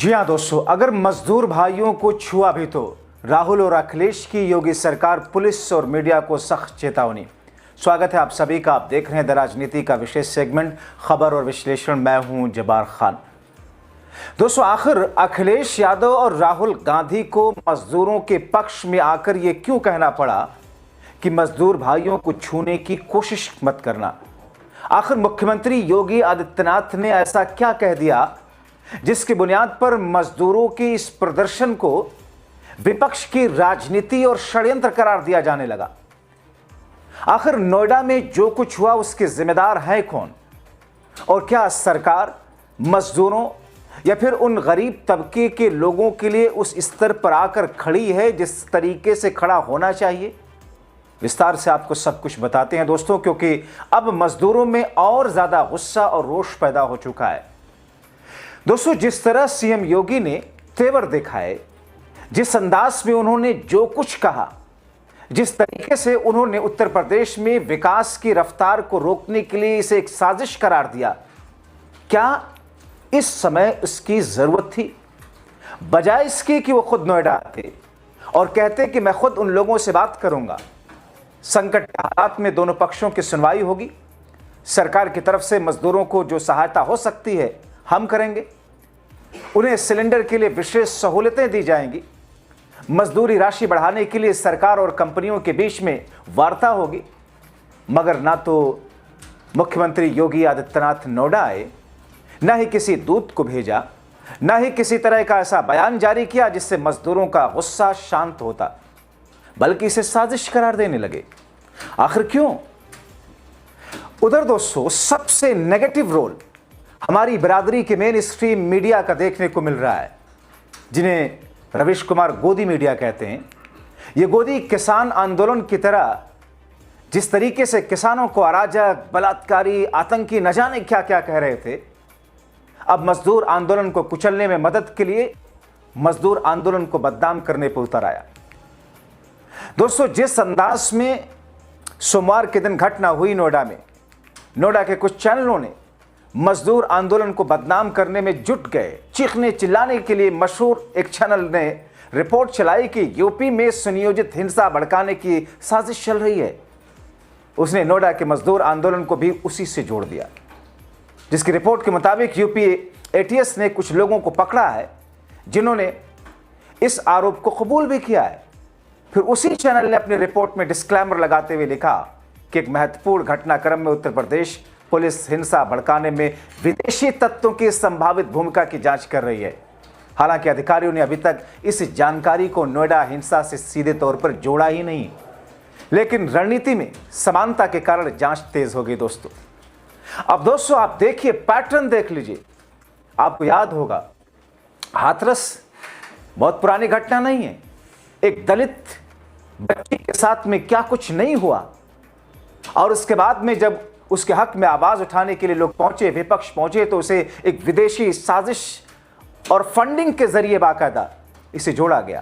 जी हाँ दोस्तों, अगर मजदूर भाइयों को छुआ भी तो राहुल और अखिलेश की योगी सरकार, पुलिस और मीडिया को सख्त चेतावनी। स्वागत है आप सभी का। आप देख रहे हैं द राजनीति का विशेष सेगमेंट खबर और विश्लेषण। मैं हूं जब्बार खान। दोस्तों, आखिर अखिलेश यादव और राहुल गांधी को मजदूरों के पक्ष में आकर ये क्यों कहना पड़ा कि मजदूर भाइयों को छूने की कोशिश मत करना? आखिर मुख्यमंत्री योगी आदित्यनाथ ने ऐसा क्या कह दिया जिसकी बुनियाद पर मजदूरों के इस प्रदर्शन को विपक्ष की राजनीति और षड्यंत्र करार दिया जाने लगा? आखिर नोएडा में जो कुछ हुआ उसके जिम्मेदार है कौन? और क्या सरकार मजदूरों या फिर उन गरीब तबके के लोगों के लिए उस स्तर पर आकर खड़ी है जिस तरीके से खड़ा होना चाहिए? विस्तार से आपको सब कुछ बताते हैं दोस्तों, क्योंकि अब मजदूरों में और ज्यादा गुस्सा और रोष पैदा हो चुका है। दोस्तों, जिस तरह सीएम योगी ने तेवर दिखाए, जिस अंदाज में उन्होंने जो कुछ कहा, जिस तरीके से उन्होंने उत्तर प्रदेश में विकास की रफ्तार को रोकने के लिए इसे एक साजिश करार दिया, क्या इस समय इसकी जरूरत थी? बजाय इसके कि वो खुद नोएडा आते और कहते कि मैं खुद उन लोगों से बात करूंगा, संकट के हालात में दोनों पक्षों की सुनवाई होगी, सरकार की तरफ से मजदूरों को जो सहायता हो सकती है हम करेंगे, उन्हें सिलेंडर के लिए विशेष सहूलतें दी जाएंगी, मजदूरी राशि बढ़ाने के लिए सरकार और कंपनियों के बीच में वार्ता होगी। मगर ना तो मुख्यमंत्री योगी आदित्यनाथ नोएडा आए, ना ही किसी दूत को भेजा, ना ही किसी तरह का ऐसा बयान जारी किया जिससे मजदूरों का गुस्सा शांत होता, बल्कि इसे साजिश करार देने लगे। आखिर क्यों? उधर दोस्तों, सबसे नेगेटिव रोल हमारी बिरादरी के मेन स्ट्रीम मीडिया का देखने को मिल रहा है, जिन्हें रवीश कुमार गोदी मीडिया कहते हैं। ये गोदी किसान आंदोलन की तरह जिस तरीके से किसानों को अराजक, बलात्कारी, आतंकी न जाने क्या क्या कह रहे थे, अब मजदूर आंदोलन को कुचलने में मदद के लिए मजदूर आंदोलन को बदनाम करने पर उतर आया। दोस्तों, जिस अंदाज में सोमवार के दिन घटना हुई नोएडा में, नोएडा के कुछ चैनलों ने मजदूर आंदोलन को बदनाम करने में जुट गए। चीखने चिल्लाने के लिए मशहूर एक चैनल ने रिपोर्ट चलाई कि यूपी में सुनियोजित हिंसा भड़काने की साजिश चल रही है। उसने नोएडा के मजदूर आंदोलन को भी उसी से जोड़ दिया, जिसकी रिपोर्ट के मुताबिक यूपी एटीएस ने कुछ लोगों को पकड़ा है जिन्होंने इस आरोप को कबूल भी किया है। फिर उसी चैनल ने अपनी रिपोर्ट में डिस्क्लेमर लगाते हुए लिखा कि एक महत्वपूर्ण घटनाक्रम में उत्तर प्रदेश पुलिस हिंसा भड़काने में विदेशी तत्वों की संभावित भूमिका की जांच कर रही है। हालांकि अधिकारियों ने अभी तक इस जानकारी को नोएडा हिंसा से सीधे तौर पर जोड़ा ही नहीं, लेकिन रणनीति में समानता के कारण जांच तेज हो गई। दोस्तों, अब दोस्तों आप देखिए, पैटर्न देख लीजिए। आपको याद होगा, हाथरस बहुत पुरानी घटना नहीं है। एक दलित बच्ची के साथ में क्या कुछ नहीं हुआ, और उसके बाद में जब उसके हक में आवाज उठाने के लिए लोग पहुंचे, विपक्ष पहुंचे, तो उसे एक विदेशी साजिश और फंडिंग के जरिए बाकायदा इसे जोड़ा गया।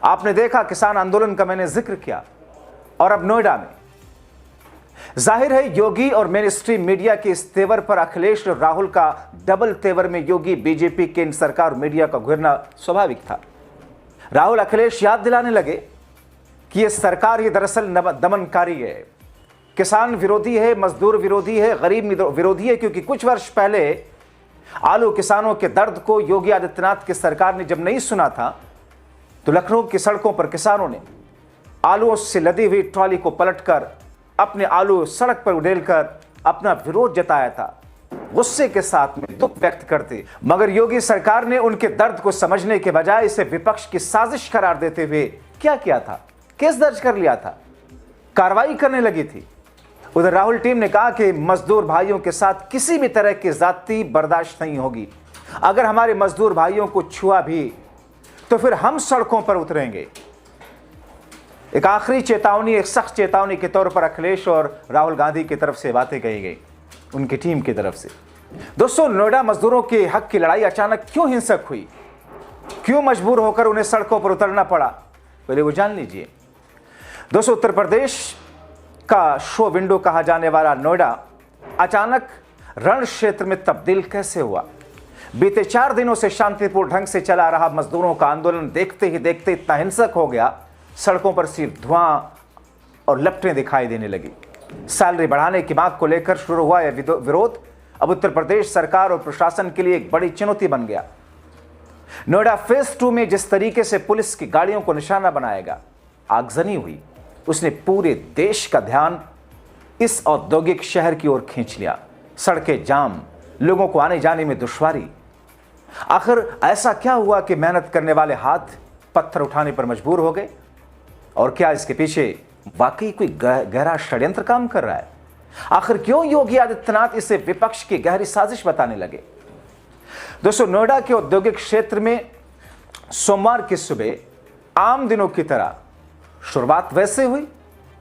आपने देखा, किसान आंदोलन का मैंने जिक्र किया, और अब नोएडा में जाहिर है योगी और मेन स्ट्रीम मीडिया के इस तेवर पर अखिलेश और राहुल का डबल तेवर में योगी, बीजेपी, केंद्र सरकार और मीडिया का घिरना स्वाभाविक था। राहुल अखिलेश याद दिलाने लगे कि यह सरकार ये दरअसल दमनकारी है, किसान विरोधी है, मजदूर विरोधी है, गरीब विरोधी है, क्योंकि कुछ वर्ष पहले आलू किसानों के दर्द को योगी आदित्यनाथ की सरकार ने जब नहीं सुना था, तो लखनऊ की सड़कों पर किसानों ने आलूओं से लदी हुई ट्रॉली को पलटकर अपने आलू सड़क पर उड़ेलकर अपना विरोध जताया था, गुस्से के साथ में दुख व्यक्त करते। मगर योगी सरकार ने उनके दर्द को समझने के बजाय इसे विपक्ष की साजिश करार देते हुए क्या किया था? केस दर्ज कर लिया था, कार्रवाई करने लगी थी। उधर राहुल टीम ने कहा कि मजदूर भाइयों के साथ किसी भी तरह की जाति बर्दाश्त नहीं होगी। अगर हमारे मजदूर भाइयों को छुआ भी तो फिर हम सड़कों पर उतरेंगे। एक आखिरी चेतावनी, एक सख्त चेतावनी के तौर पर अखिलेश और राहुल गांधी की तरफ से बातें कही गई, उनकी टीम की तरफ से। दोस्तों, नोएडा मजदूरों के हक की लड़ाई अचानक क्यों हिंसक हुई, क्यों मजबूर होकर उन्हें सड़कों पर उतरना पड़ा, पहले वो जान लीजिए। दोस्तों, उत्तर प्रदेश का शो विंडो कहा जाने वाला नोएडा अचानक रण क्षेत्र में तब्दील कैसे हुआ? बीते 4 दिनों से शांतिपूर्ण ढंग से चला रहा मजदूरों का आंदोलन देखते ही देखते इतना हिंसक हो गया, सड़कों पर सिर्फ धुआं और लपटें दिखाई देने लगी। सैलरी बढ़ाने की मांग को लेकर शुरू हुआ यह विरोध अब उत्तर प्रदेश सरकार और प्रशासन के लिए एक बड़ी चुनौती बन गया। नोएडा फेज 2 में जिस तरीके से पुलिस की गाड़ियों को निशाना बनाएगा आगजनी हुई, उसने पूरे देश का ध्यान इस औद्योगिक शहर की ओर खींच लिया। सड़कें जाम, लोगों को आने जाने में दुश्वारी। आखिर ऐसा क्या हुआ कि मेहनत करने वाले हाथ पत्थर उठाने पर मजबूर हो गए? और क्या इसके पीछे वाकई कोई गहरा षड्यंत्र काम कर रहा है? आखिर क्यों योगी आदित्यनाथ इसे विपक्ष की गहरी साजिश बताने लगे? दोस्तों, नोएडा के औद्योगिक क्षेत्र में सोमवार की सुबह आम दिनों की तरह शुरुआत वैसे हुई,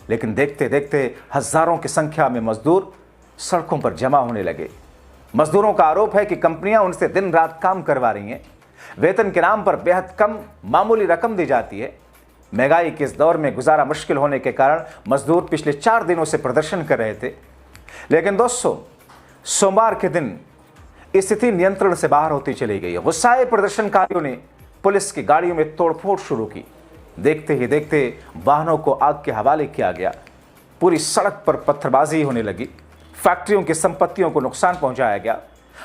लेकिन देखते देखते हजारों की संख्या में मजदूर सड़कों पर जमा होने लगे। मजदूरों का आरोप है कि कंपनियां उनसे दिन रात काम करवा रही हैं, वेतन के नाम पर बेहद कम मामूली रकम दी जाती है। महंगाई के इस दौर में गुजारा मुश्किल होने के कारण मजदूर पिछले 4 दिनों से प्रदर्शन कर रहे थे। लेकिन दोस्तों, सोमवार के दिन स्थिति नियंत्रण से बाहर होती चली गई। गुस्साए प्रदर्शनकारियों ने पुलिस की गाड़ियों में तोड़फोड़ शुरू की। देखते ही देखते वाहनों को आग के हवाले किया गया। पूरी सड़क पर पत्थरबाजी होने लगी। फैक्ट्रियों की संपत्तियों को नुकसान पहुंचाया गया।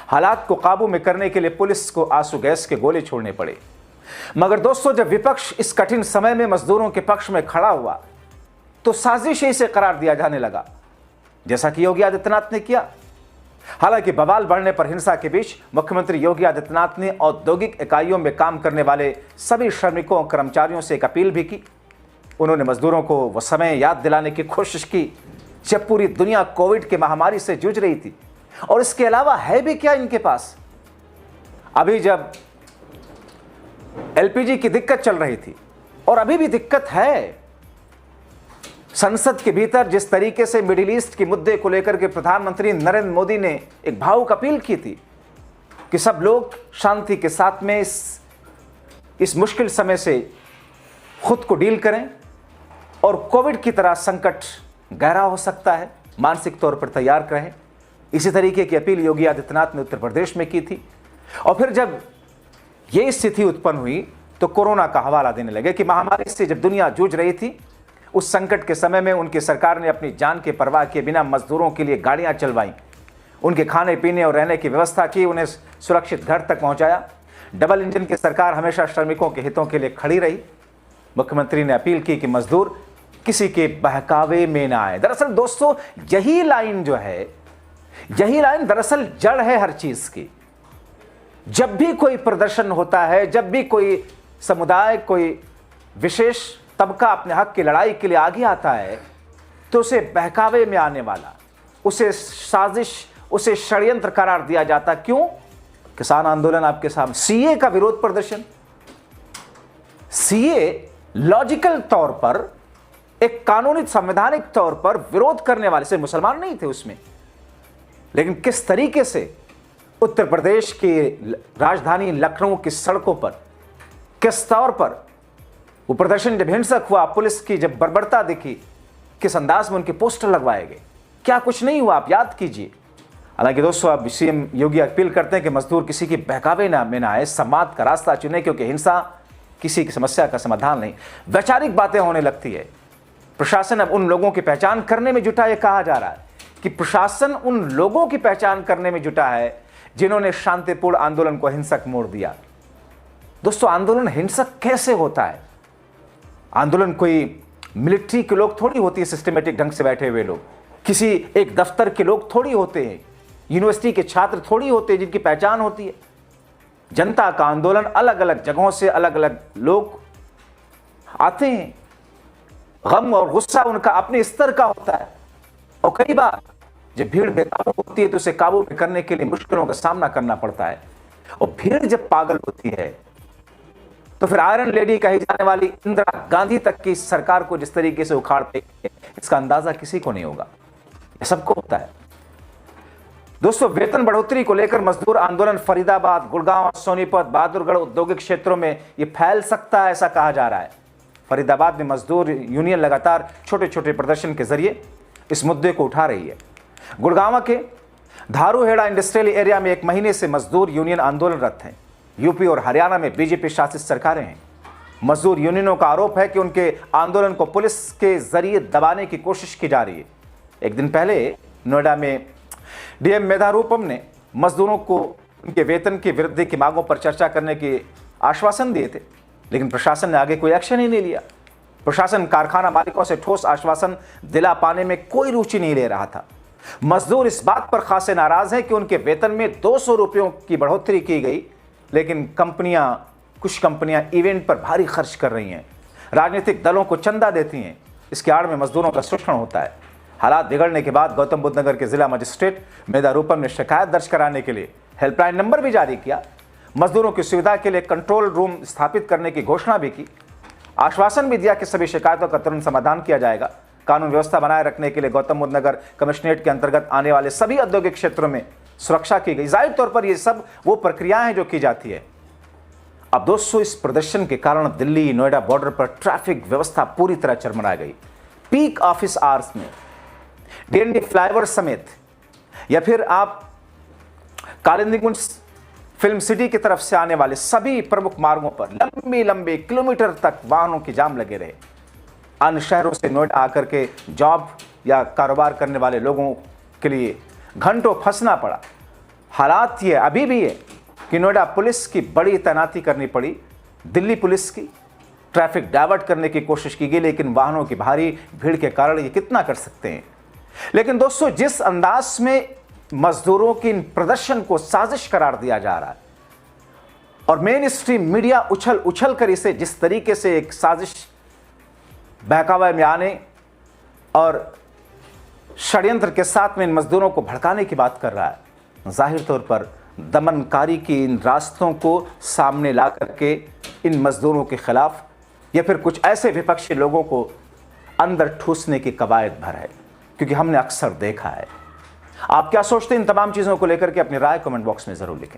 हालात को काबू में करने के लिए पुलिस को आंसू गैस के गोले छोड़ने पड़े। मगर दोस्तों, जब विपक्ष इस कठिन समय में मजदूरों के पक्ष में खड़ा हुआ तो साजिश इसे करार दिया जाने लगा, जैसा कि योगी आदित्यनाथ ने किया। हालांकि बवाल बढ़ने पर हिंसा के बीच मुख्यमंत्री योगी आदित्यनाथ ने औद्योगिक इकाइयों में काम करने वाले सभी श्रमिकों और कर्मचारियों से एक अपील भी की। उन्होंने मजदूरों को वह समय याद दिलाने की कोशिश की जब पूरी दुनिया कोविड की महामारी से जूझ रही थी। और इसके अलावा है भी क्या इनके पास? अभी जब एलपीजी की दिक्कत चल रही थी, और अभी भी दिक्कत है, संसद के भीतर जिस तरीके से मिडिल ईस्ट के मुद्दे को लेकर के प्रधानमंत्री नरेंद्र मोदी ने एक भावुक अपील की थी कि सब लोग शांति के साथ में इस मुश्किल समय से खुद को डील करें, और कोविड की तरह संकट गहरा हो सकता है, मानसिक तौर पर तैयार रहें। इसी तरीके की अपील योगी आदित्यनाथ ने उत्तर प्रदेश में की थी। और फिर जब यह स्थिति उत्पन्न हुई तो कोरोना का हवाला देने लगे कि महामारी से जब दुनिया जूझ रही थी, उस संकट के समय में उनकी सरकार ने अपनी जान की परवाह किए बिना मजदूरों के लिए गाड़ियां चलवाई, उनके खाने पीने और रहने की व्यवस्था की, उन्हें सुरक्षित घर तक पहुंचाया। डबल इंजन की सरकार हमेशा श्रमिकों के हितों के लिए खड़ी रही। मुख्यमंत्री ने अपील की कि मजदूर किसी के बहकावे में ना आए। दरअसल दोस्तों, यही लाइन जो है, यही लाइन दरअसल जड़ है हर चीज की। जब भी कोई प्रदर्शन होता है, जब भी कोई समुदाय, कोई विशेष तबका अपने हक की लड़ाई के लिए आगे आता है, तो उसे बहकावे में आने वाला, उसे साजिश, उसे षड्यंत्र करार दिया जाता। क्यों? किसान आंदोलन आपके सामने, सीए का विरोध प्रदर्शन। सीए लॉजिकल तौर पर, एक कानूनी संवैधानिक तौर पर विरोध करने वाले से मुसलमान नहीं थे उसमें, लेकिन किस तरीके से उत्तर प्रदेश की राजधानी लखनऊ की सड़कों पर, किस तौर पर वो प्रदर्शन जब हिंसक हुआ, पुलिस की जब बर्बरता दिखी, किस अंदाज में उनके पोस्टर लगवाए गए, क्या कुछ नहीं हुआ, आप याद कीजिए। हालांकि दोस्तों, अब सीएम योगी अपील करते हैं कि मजदूर किसी की बहकावे में ना आए, संवाद का रास्ता चुने, क्योंकि हिंसा किसी की समस्या का समाधान नहीं। वैचारिक बातें होने लगती है। प्रशासन अब उन लोगों की पहचान करने में जुटा, यह कहा जा रहा है कि प्रशासन उन लोगों की पहचान करने में जुटा है जिन्होंने शांतिपूर्ण आंदोलन को हिंसक मोड़ दिया। दोस्तों, आंदोलन हिंसक कैसे होता है? आंदोलन कोई मिलिट्री के लोग थोड़ी होती है, सिस्टमेटिक ढंग से बैठे हुए लोग, किसी एक दफ्तर के लोग थोड़ी होते हैं, यूनिवर्सिटी के छात्र थोड़ी होते हैं जिनकी पहचान होती है। जनता का आंदोलन अलग अलग जगहों से अलग अलग लोग आते हैं, गम और गुस्सा उनका अपने स्तर का होता है, और कई बार जब भीड़ बेकाबू होती है तो उसे काबू करने के लिए मुश्किलों का सामना करना पड़ता है। और भीड़ जब पागल होती है तो फिर आयरन लेडी कही जाने वाली इंदिरा गांधी तक की सरकार को जिस तरीके से उखाड़ फेंकते हैं, इसका अंदाजा किसी को नहीं होगा, यह सबको होता है। दोस्तों, वेतन बढ़ोतरी को लेकर मजदूर आंदोलन फरीदाबाद, गुड़गांव, सोनीपत, बहादुरगढ़ औद्योगिक क्षेत्रों में यह फैल सकता है, ऐसा कहा जा रहा है। फरीदाबाद में मजदूर यूनियन लगातार छोटे छोटे प्रदर्शन के जरिए इस मुद्दे को उठा रही है। गुड़गांव के धारूहेड़ा इंडस्ट्रियल एरिया में 1 महीने से मजदूर यूनियन आंदोलनरत हैं। यूपी और हरियाणा में बीजेपी शासित सरकारें हैं। मजदूर यूनियनों का आरोप है कि उनके आंदोलन को पुलिस के जरिए दबाने की कोशिश की जा रही है। एक दिन पहले नोएडा में डीएम मेधारूपम ने मजदूरों को उनके वेतन की वृद्धि की मांगों पर चर्चा करने के आश्वासन दिए थे, लेकिन प्रशासन ने आगे कोई एक्शन ही नहीं लिया। प्रशासन कारखाना मालिकों से ठोस आश्वासन दिला पाने में कोई रुचि नहीं ले रहा था। मजदूर इस बात पर खासे नाराज हैं कि उनके वेतन में 200 रुपयों की बढ़ोतरी की गई, लेकिन कुछ कंपनियां इवेंट पर भारी खर्च कर रही हैं, राजनीतिक दलों को चंदा देती हैं। इसके आड़ में मजदूरों का शोषण होता है। हालात बिगड़ने के बाद गौतम बुद्ध नगर के जिला मजिस्ट्रेट मेधारूपम ने शिकायत दर्ज कराने के लिए हेल्पलाइन नंबर भी जारी किया। मजदूरों की सुविधा के लिए कंट्रोल रूम स्थापित करने की घोषणा भी की। आश्वासन भी दिया कि सभी शिकायतों का तुरंत समाधान किया जाएगा। कानून व्यवस्था बनाए रखने के लिए गौतम बुद्ध नगर कमिश्नरेट के अंतर्गत आने वाले सभी औद्योगिक क्षेत्रों में सुरक्षा की गई। जाहिर तौर पर ये सब वो प्रक्रियाएं हैं जो की जाती है। अब दोस्तों, इस प्रदर्शन के कारण दिल्ली नोएडा बॉर्डर पर ट्रैफिक व्यवस्था पूरी तरह चरमरा गई। पीक ऑफिस आवर्स में डीएनडी फ्लाईओवर समेत या फिर आप कालिंदी फिल्म सिटी की तरफ से आने वाले सभी प्रमुख मार्गों पर लंबे किलोमीटर तक वाहनों की जाम लगे रहे। अन्य शहरों से नोएडा आकर के जॉब या कारोबार करने वाले लोगों के लिए घंटों फंसना पड़ा। हालात ये अभी भी है कि नोएडा पुलिस की बड़ी तैनाती करनी पड़ी। दिल्ली पुलिस की ट्रैफिक डाइवर्ट करने की कोशिश की गई, लेकिन वाहनों की भारी भीड़ के कारण ये कितना कर सकते हैं। लेकिन दोस्तों, जिस अंदाज में मजदूरों की इन प्रदर्शन को साजिश करार दिया जा रहा है और मेन स्ट्रीम मीडिया उछल कर इसे जिस तरीके से एक साजिश बहकावे में आने और षड्यंत्र के साथ में इन मजदूरों को भड़काने की बात कर रहा है, जाहिर तौर पर दमनकारी की इन रास्तों को सामने ला करके इन मजदूरों के खिलाफ या फिर कुछ ऐसे विपक्षी लोगों को अंदर ठूसने की कवायद भर है, क्योंकि हमने अक्सर देखा है। आप क्या सोचते हैं इन तमाम चीज़ों को लेकर के अपनी राय कमेंट बॉक्स में ज़रूर लिखें।